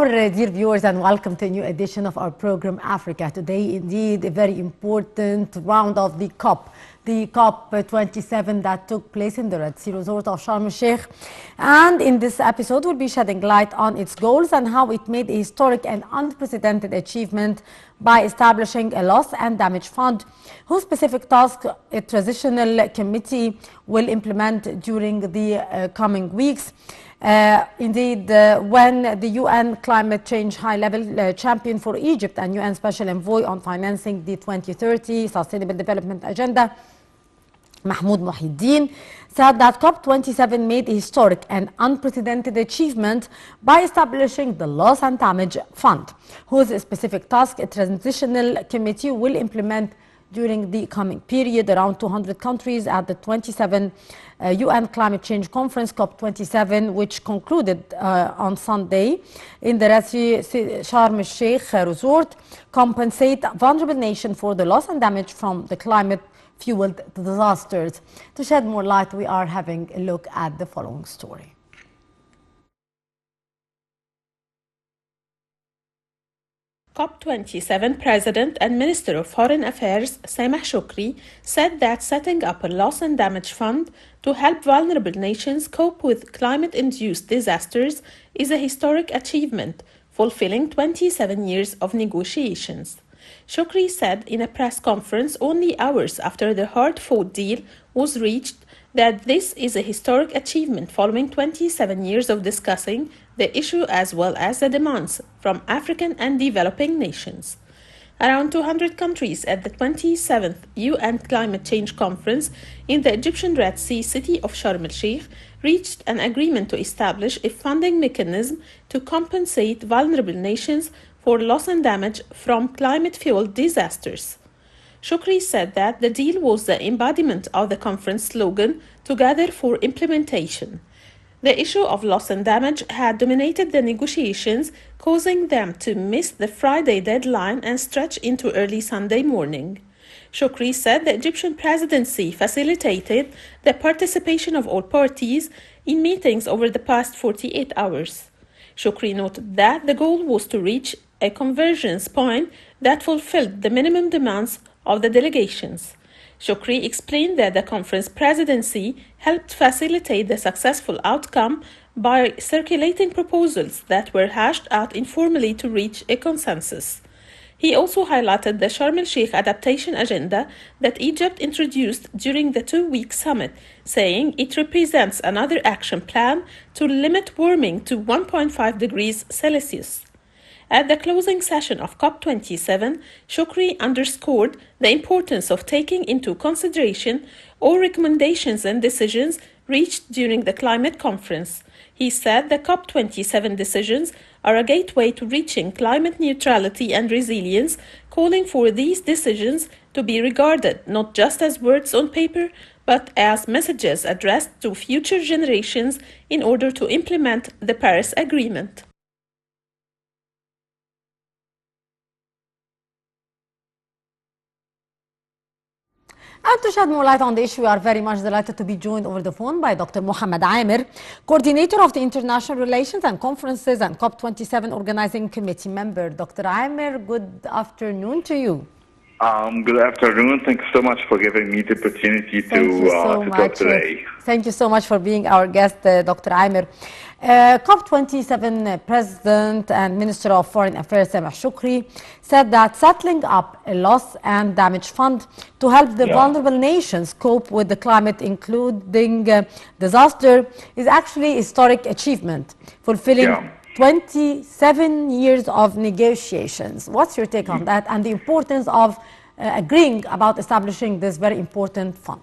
our dear viewers, and welcome to a new edition of our program Africa. Today, indeed, a very important round of the COP27 that took place in the Red Sea resort of Sharm el-Sheikh. And in this episode, we'll be shedding light on its goals and how it made a historic and unprecedented achievement by establishing a loss and damage fund, whose specific task a transitional committee will implement during the coming weeks. When the UN climate change high-level champion for Egypt and UN special envoy on financing the 2030 Sustainable Development Agenda, Mahmoud Mohiuddin, said that COP27 made a historic and unprecedented achievement by establishing the Loss and Damage Fund, whose specific task a transitional committee will implement during the coming period. Around 200 countries at the 27 UN Climate Change Conference, COP27, which concluded on Sunday in the Red Sea Sharm el-Sheikh resort, compensate vulnerable nations for the loss and damage from the climate-fueled disasters. To shed more light, we are having a look at the following story. COP27 President and Minister of Foreign Affairs Sameh Shoukry said that setting up a loss and damage fund to help vulnerable nations cope with climate-induced disasters is a historic achievement, fulfilling 27 years of negotiations. Shoukry said in a press conference only hours after the hard-fought deal was reached that this is a historic achievement following 27 years of discussing the issue as well as the demands from African and developing nations. Around 200 countries at the 27th UN Climate Change Conference in the Egyptian Red Sea city of Sharm el-Sheikh reached an agreement to establish a funding mechanism to compensate vulnerable nations for loss and damage from climate-fueled disasters. Shoukry said that the deal was the embodiment of the conference slogan, Together for Implementation. The issue of loss and damage had dominated the negotiations, causing them to miss the Friday deadline and stretch into early Sunday morning. Shoukry said the Egyptian presidency facilitated the participation of all parties in meetings over the past 48 hours. Shoukry noted that the goal was to reach a convergence point that fulfilled the minimum demands of the delegations. Shoukry explained that the conference presidency helped facilitate the successful outcome by circulating proposals that were hashed out informally to reach a consensus. He also highlighted the Sharm el-Sheikh adaptation agenda that Egypt introduced during the two-week summit, saying it represents another action plan to limit warming to 1.5 degrees Celsius. At the closing session of COP27, Shoukry underscored the importance of taking into consideration all recommendations and decisions reached during the climate conference. He said the COP27 decisions are a gateway to reaching climate neutrality and resilience, calling for these decisions to be regarded not just as words on paper, but as messages addressed to future generations in order to implement the Paris Agreement. And to shed more light on the issue, we are very much delighted to be joined over the phone by Dr. Mohammed Amer, coordinator of the International Relations and Conferences and COP27 Organizing Committee member. Dr. Amer, good afternoon to you. Good afternoon. Thanks so much for giving me the opportunity to talk today. Thank you so much for being our guest, Dr. Amer. COP27 President and Minister of Foreign Affairs Sameh Shoukry said that settling up a loss and damage fund to help the vulnerable nations cope with the climate, including disaster, is actually a historic achievement, fulfilling 27 years of negotiations. What's your take on that and the importance of agreeing about establishing this very important fund?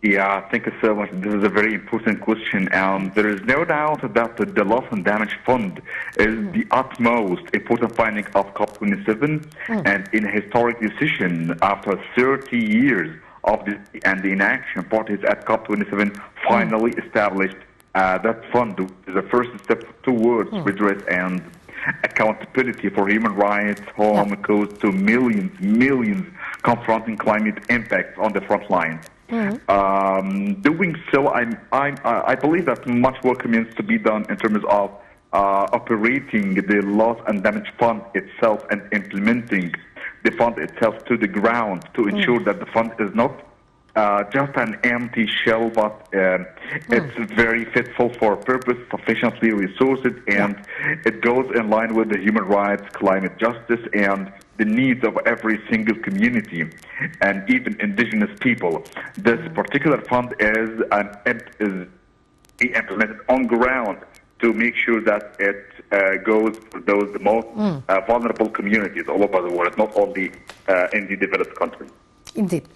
Yeah, thank you so much. This is a very important question. There is no doubt that the Loss and Damage Fund is the utmost important finding of COP27 and in a historic decision after 30 years of the inaction. Parties at COP27 finally established that fund is the first step towards redress and accountability for human rights harm caused to millions confronting climate impacts on the front line. Doing so, I believe that much work remains to be done in terms of operating the loss and damage fund itself and implementing the fund itself to the ground to ensure that the fund is not just an empty shell, but it's very fitful for purpose, sufficiently resourced, and it goes in line with the human rights, climate justice, and the needs of every single community, and even indigenous people. This particular fund is implemented on ground to make sure that it goes for those the most vulnerable communities all over the world, not only in the developed countries. Indeed.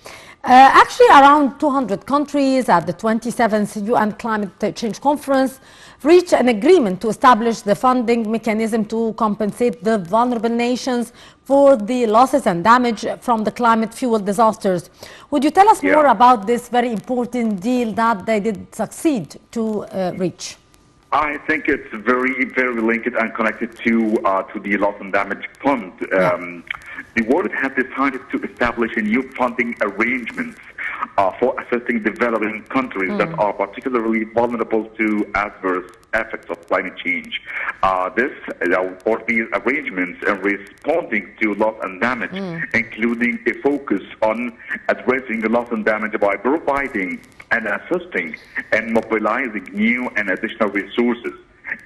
Actually, around 200 countries at the 27th UN Climate Change Conference reached an agreement to establish the funding mechanism to compensate the vulnerable nations for the losses and damage from the climate-fueled disasters. Would you tell us more about this very important deal that they did succeed to reach? I think it's very, very linked and connected to the loss and damage fund. The world has decided to establish a new funding arrangements for assisting developing countries that are particularly vulnerable to adverse effects of climate change. These arrangements are responding to loss and damage, including a focus on addressing the loss and damage by providing and assisting and mobilizing new and additional resources.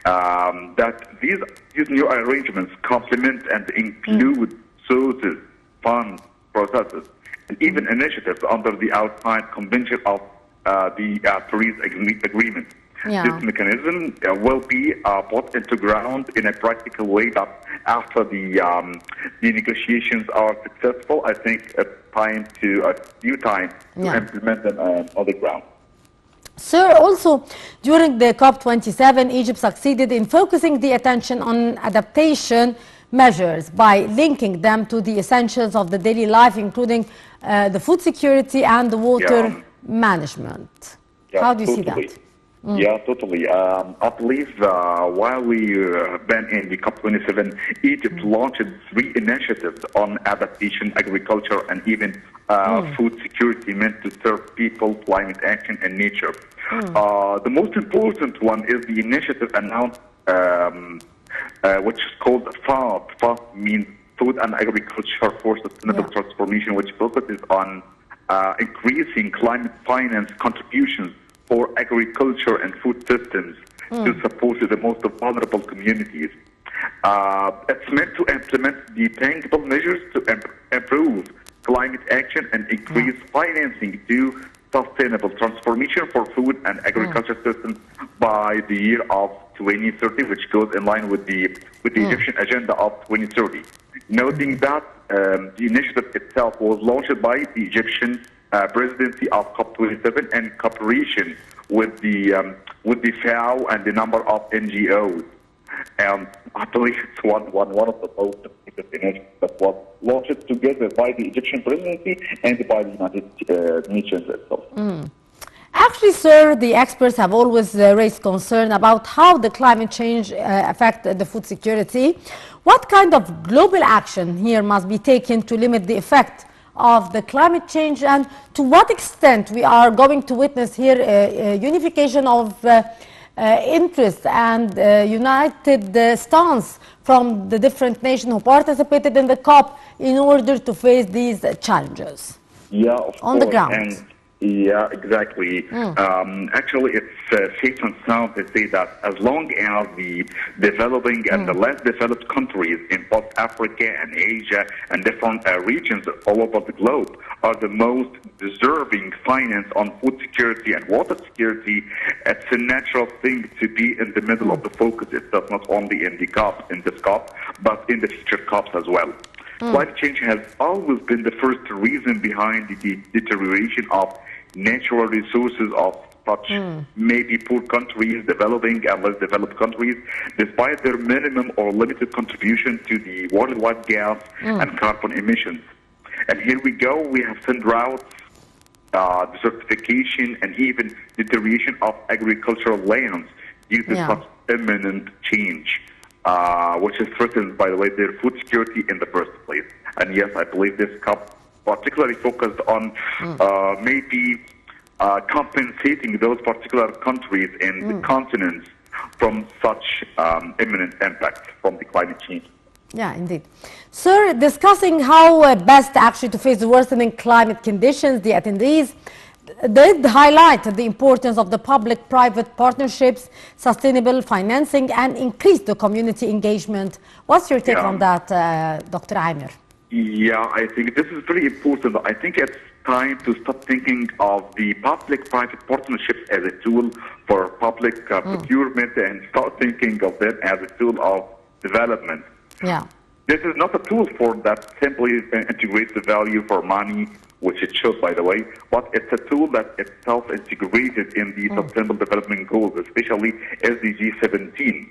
That these new arrangements complement and include sources, funds, processes, and even initiatives under the outside convention of the Paris Agreement. This mechanism will be put into ground in a practical way that after the negotiations are successful, I think it's due time to implement them on the ground. Sir, also during the COP27, Egypt succeeded in focusing the attention on adaptation measures by linking them to the essentials of the daily life, including the food security and the water management. How do you see that? Yeah, totally. I believe while we've been in the COP27, Egypt launched 3 initiatives on adaptation, agriculture, and even food security meant to serve people, climate action, and nature. The most important one is the initiative announced, which is called FAST. FAST means Food and Agriculture for Sustainable Transformation, which focuses on increasing climate finance contributions for agriculture and food systems to support the most vulnerable communities. It's meant to implement the tangible measures to improve climate action and increase financing to sustainable transformation for food and agriculture systems by the year of 2030, which goes in line with the Egyptian agenda of 2030. Noting that the initiative itself was launched by the Egyptian presidency of COP27 and cooperation with the FAO and the number of NGOs. And I believe it's one of the most important initiatives that was launched together by the Egyptian presidency and by the United Nations itself. Actually, sir, the experts have always raised concern about how the climate change affects the food security. What kind of global action here must be taken to limit the effect of the climate change, and to what extent we are going to witness here unification of interest and united stance from the different nations who participated in the COP in order to face these challenges on the ground? Yeah, exactly. Actually, it's safe and sound to say that as long as the developing and the less developed countries in both Africa and Asia and different regions all over the globe are the most deserving finance on food security and water security, it's a natural thing to be in the middle of the focus itself, not only in this COP, but in the future COPs as well. Climate change has always been the first reason behind the deterioration of natural resources of such maybe poor countries, developing and less developed countries, despite their minimum or limited contribution to the worldwide gas and carbon emissions. And here we go, we have sent routes, desertification, and even deterioration of agricultural lands due to such imminent change. Which is threatened, by the way, their food security in the first place. And yes, I believe this COP particularly focused on maybe compensating those particular countries in the continents from such imminent impacts from the climate change. Yeah, indeed. Sir, discussing how best actually to face the worsening climate conditions, the attendees did highlight the importance of the public-private partnerships, sustainable financing, and increase the community engagement. What's your take on that, Dr. Amer? Yeah, I think this is very important. I think it's time to stop thinking of the public-private partnerships as a tool for public procurement and start thinking of them as a tool of development. Yeah. This is not a tool for that simply integrates the value for money, which it should, by the way, but it's a tool that itself integrated in the Sustainable Development Goals, especially SDG 17.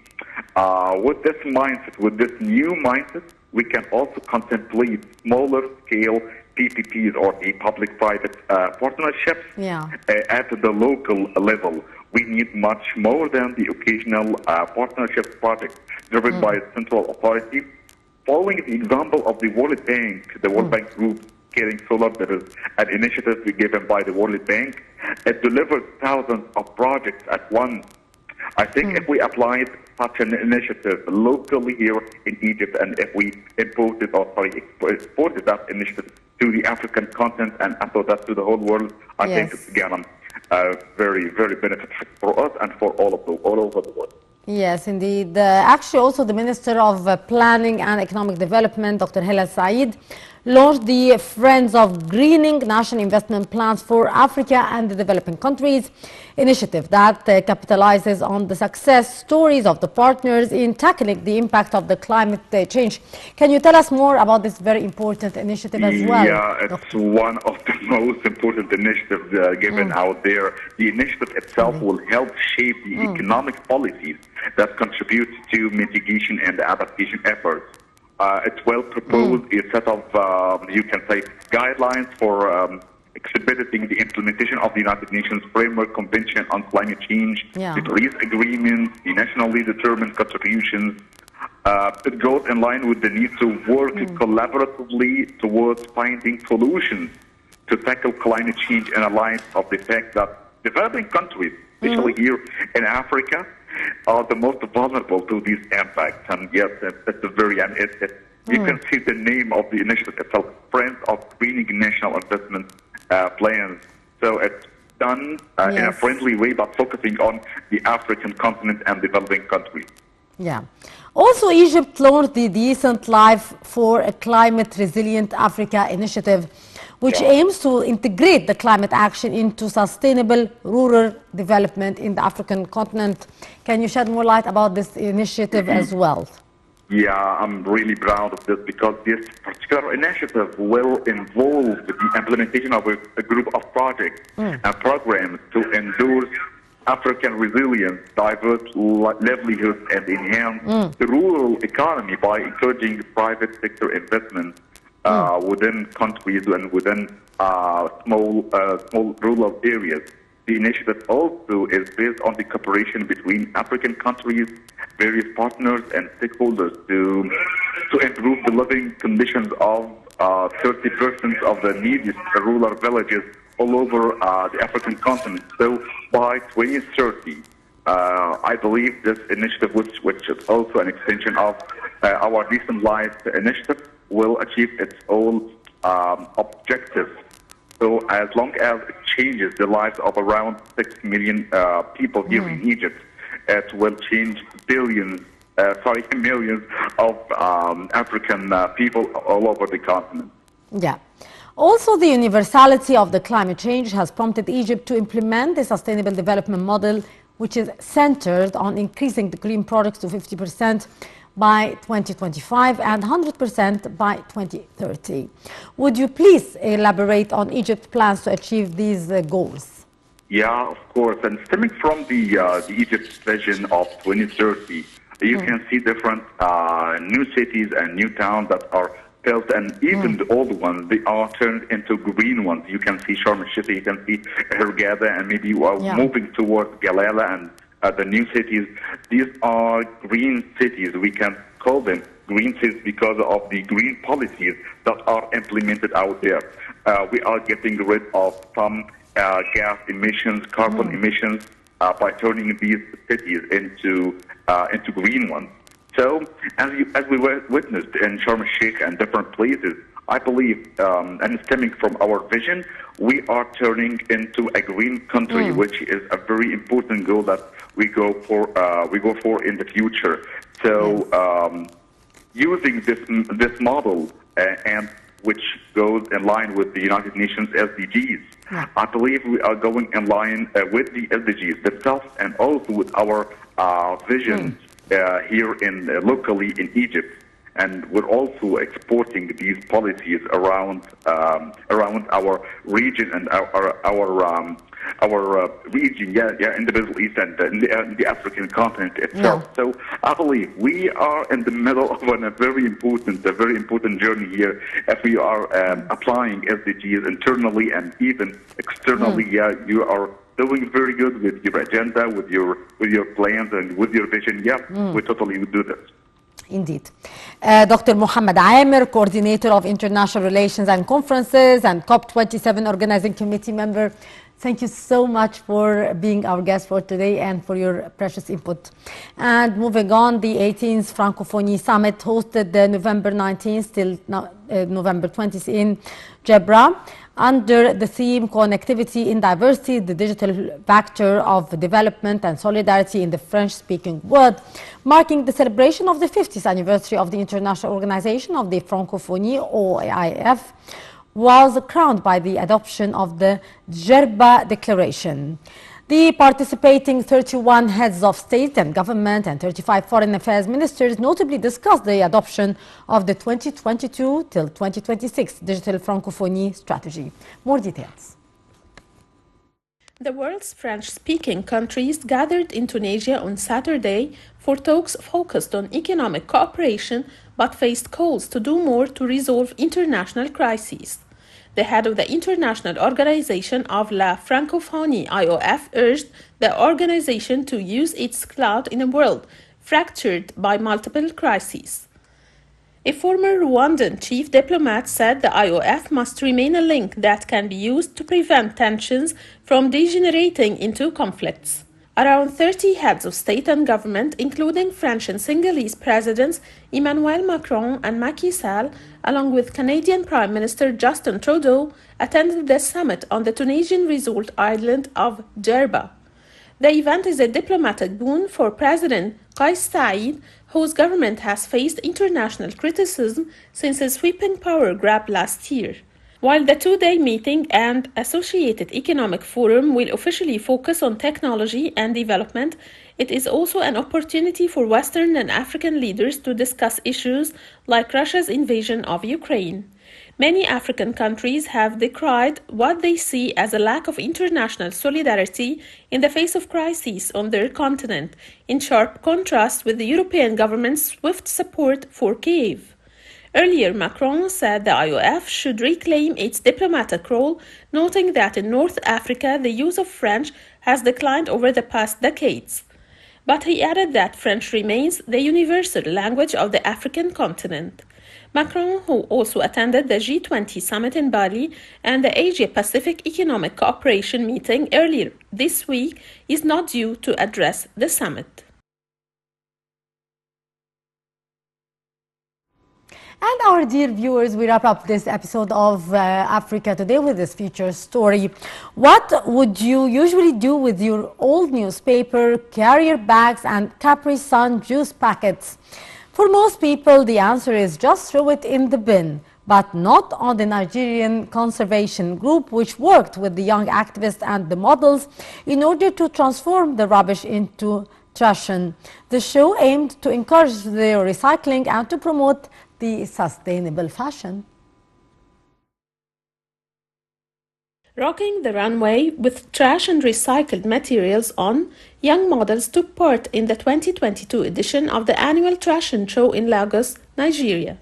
With this mindset, with this new mindset, we can also contemplate smaller scale PPPs or the public-private partnerships at the local level. We need much more than the occasional partnership project driven by a central authority. Following the example of the World Bank, the World Bank Group Scaling Solar, that is an initiative given by the World Bank, it delivered thousands of projects at once. I think if we applied such an initiative locally here in Egypt, and if we exported that initiative to the African continent and after that to the whole world, I think it's again very, very beneficial for us and for all over the world. Yes, indeed. Actually, also the Minister of Planning and Economic Development, Dr. Hilal Saeed, launched the Friends of Greening National Investment Plans for Africa and the Developing Countries initiative that capitalizes on the success stories of the partners in tackling the impact of the climate change. Can you tell us more about this very important initiative as well? Yeah, it's one of the most important initiatives given out there. The initiative itself will help shape the economic policies that contribute to mitigation and adaptation efforts. It will propose a set of, you can say, guidelines for expediting the implementation of the United Nations Framework Convention on Climate Change, the Paris Agreement, the nationally determined contributions. It goes in line with the need to work collaboratively towards finding solutions to tackle climate change in light of the fact that developing countries, especially here in Africa, are the most vulnerable to these impacts. And yes, it's a very, and you can see the name of the initiative itself, Friends of Greening National Investment Plans. So it's done in a friendly way, but focusing on the African continent and developing countries. Yeah. Also, Egypt launched the Decent Life for a Climate Resilient Africa initiative, which aims to integrate the climate action into sustainable rural development in the African continent. Can you shed more light about this initiative as well? Yeah, I'm really proud of this because this particular initiative will involve the implementation of a group of projects and programs to endorse African resilience, diverse livelihoods, and enhance the rural economy by encouraging private sector investment within countries and within small rural areas. The initiative also is based on the cooperation between African countries, various partners, and stakeholders to improve the living conditions of 30% of the neediest rural villages all over the African continent. So by 2030, I believe this initiative, which is also an extension of our Decent Life initiative, will achieve its own objectives. So as long as it changes the lives of around 6 million people here in Egypt, it will change millions of African people all over the continent. Yeah. Also, the universality of the climate change has prompted Egypt to implement the sustainable development model, which is centered on increasing the green products to 50% by 2025 and 100% by 2030. Would you please elaborate on Egypt's plans to achieve these goals? Yeah, of course. And stemming from the Egypt's vision of 2030, you can see different new cities and new towns that are built, and even the old ones, they are turned into green ones. You can see Sharm el-Sheikh, you can see Hurghada, and maybe you are moving towards Galala and the new cities. These are green cities. We can call them green cities because of the green policies that are implemented out there. We are getting rid of some gas emissions, carbon emissions. by turning these cities into green ones. So, as we witnessed in Sharm el-Sheikh and different places, I believe, and stemming from our vision, we are turning into a green country, which is a very important goal that we go for in the future. So, using this model and which goes in line with the United Nations SDGs, I believe we are going in line with the SDGs themselves and also with our visions here locally in Egypt. And we're also exporting these policies around our region and our region, in the Middle East and in the African continent itself. Yeah. So I believe we are in the middle of a very important journey here. If we are applying SDGs internally and even externally, you are doing very good with your agenda, with your plans, and with your vision. We totally would do this. Indeed. Dr. Mohammed Amer, Coordinator of International Relations and Conferences and COP27 Organizing Committee member, thank you so much for being our guest for today and for your precious input. And moving on, the 18th Francophonie Summit hosted November 19th till November 20th in Jeddah, under the theme Connectivity in Diversity, the Digital Vector of Development and Solidarity in the French-Speaking World, marking the celebration of the 50th anniversary of the International Organization of the Francophonie, OIF, was crowned by the adoption of the Jeddah Declaration. The participating 31 heads of state and government and 35 foreign affairs ministers notably discussed the adoption of the 2022 till 2026 Digital Francophonie strategy. More details. The world's French-speaking countries gathered in Tunisia on Saturday for talks focused on economic cooperation but faced calls to do more to resolve international crises. The head of the International Organization of La Francophonie, IOF, urged the organization to use its clout in a world fractured by multiple crises. A former Rwandan chief diplomat said the IOF must remain a link that can be used to prevent tensions from degenerating into conflicts. Around 30 heads of state and government, including French and Senegalese presidents Emmanuel Macron and Macky Sall, along with Canadian Prime Minister Justin Trudeau, attended the summit on the Tunisian resort island of Djerba. The event is a diplomatic boon for President Kais Saied, whose government has faced international criticism since his sweeping power grab last year. While the two-day meeting and associated economic forum will officially focus on technology and development, it is also an opportunity for Western and African leaders to discuss issues like Russia's invasion of Ukraine. Many African countries have decried what they see as a lack of international solidarity in the face of crises on their continent, in sharp contrast with the European government's swift support for Kyiv. Earlier, Macron said the IOF should reclaim its diplomatic role, noting that in North Africa the use of French has declined over the past decades. But he added that French remains the universal language of the African continent. Macron, who also attended the G20 summit in Bali and the Asia-Pacific Economic Cooperation meeting earlier this week, is not due to address the summit. And our dear viewers, we wrap up this episode of Africa Today with this feature story. What would you usually do with your old newspaper, carrier bags and Capri Sun juice packets? For most people, the answer is just throw it in the bin, but not on the Nigerian conservation group, which worked with the young activists and the models in order to transform the rubbish into traction. The show aimed to encourage the recycling and to promote the sustainable fashion. Rocking the runway with trash and recycled materials on, young models took part in the 2022 edition of the annual Fashion Show in Lagos, Nigeria.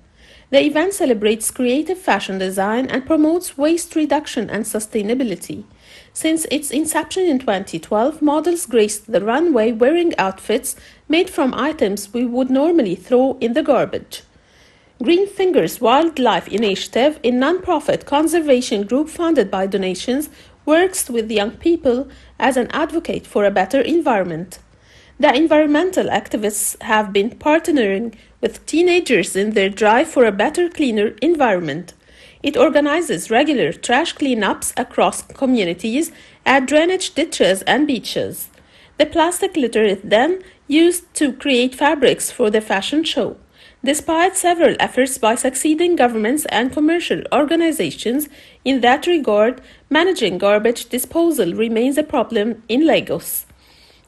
The event celebrates creative fashion design and promotes waste reduction and sustainability. Since its inception in 2012, models graced the runway wearing outfits made from items we would normally throw in the garbage. Green Fingers Wildlife Initiative, a non-profit conservation group funded by donations, works with young people as an advocate for a better environment. The environmental activists have been partnering with teenagers in their drive for a better, cleaner environment. It organizes regular trash cleanups across communities at drainage ditches and beaches. The plastic litter is then used to create fabrics for the fashion show. Despite several efforts by succeeding governments and commercial organizations in that regard, managing garbage disposal remains a problem in Lagos.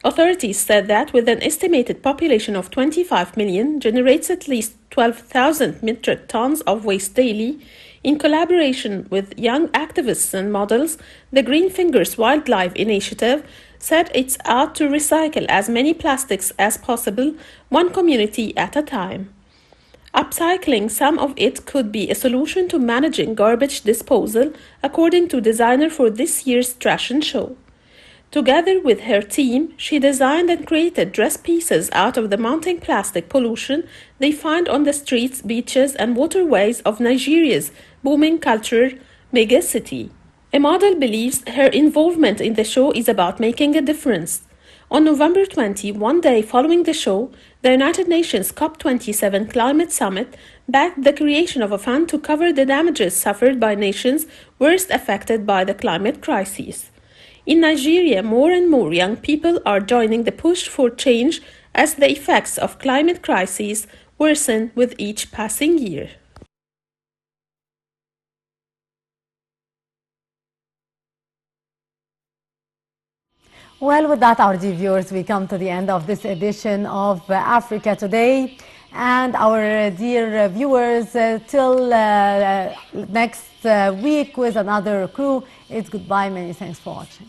Authorities said that with an estimated population of 25 million generates at least 12,000 metric tons of waste daily. In collaboration with young activists and models, the Green Fingers Wildlife Initiative said it's out to recycle as many plastics as possible, one community at a time. Upcycling some of it could be a solution to managing garbage disposal, according to designer for this year's fashion show. Together with her team, she designed and created dress pieces out of the mounting plastic pollution they find on the streets, beaches, and waterways of Nigeria's booming cultural megacity. A model believes her involvement in the show is about making a difference. On November 20, one day following the show, the United Nations COP27 Climate Summit backed the creation of a fund to cover the damages suffered by nations worst affected by the climate crisis. In Nigeria, more and more young people are joining the push for change as the effects of climate crises worsen with each passing year. Well, with that, our dear viewers, we come to the end of this edition of Africa Today. And our dear viewers, till next week with another crew, it's goodbye. Many thanks for watching.